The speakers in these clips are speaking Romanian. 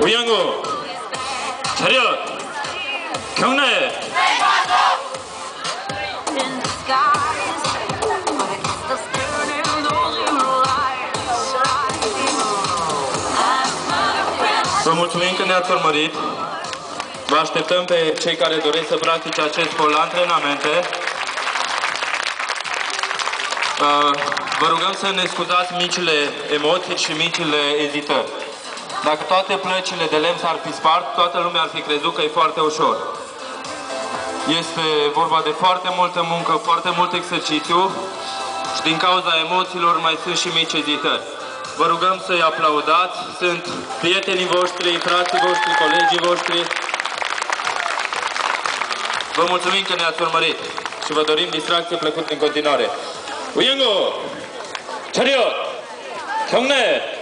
우양구 차렷 경례. Vă mulțumim că ne-ați urmărit. Vă așteptăm pe cei care doresc să practice acest sport la antrenamente. Vă rugăm să ne scuzați micile emoții și micile ezitări. Dacă toate plăcile de lemn s-ar fi spart, toată lumea ar fi crezut că e foarte ușor. Este vorba de foarte multă muncă, foarte mult exercițiu și din cauza emoțiilor mai sunt și mici ezitări. Vă rugăm să-i aplaudați, sunt prietenii voștri, frații voștri, colegii voștri. Vă mulțumim că ne-ați urmărit și vă dorim distracție plăcută în continuare. 우양구 차렷 경례.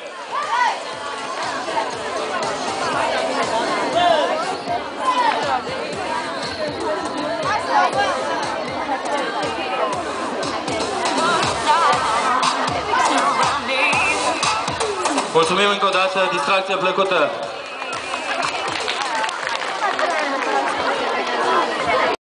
Mulțumim încă o dată, distracție plăcută!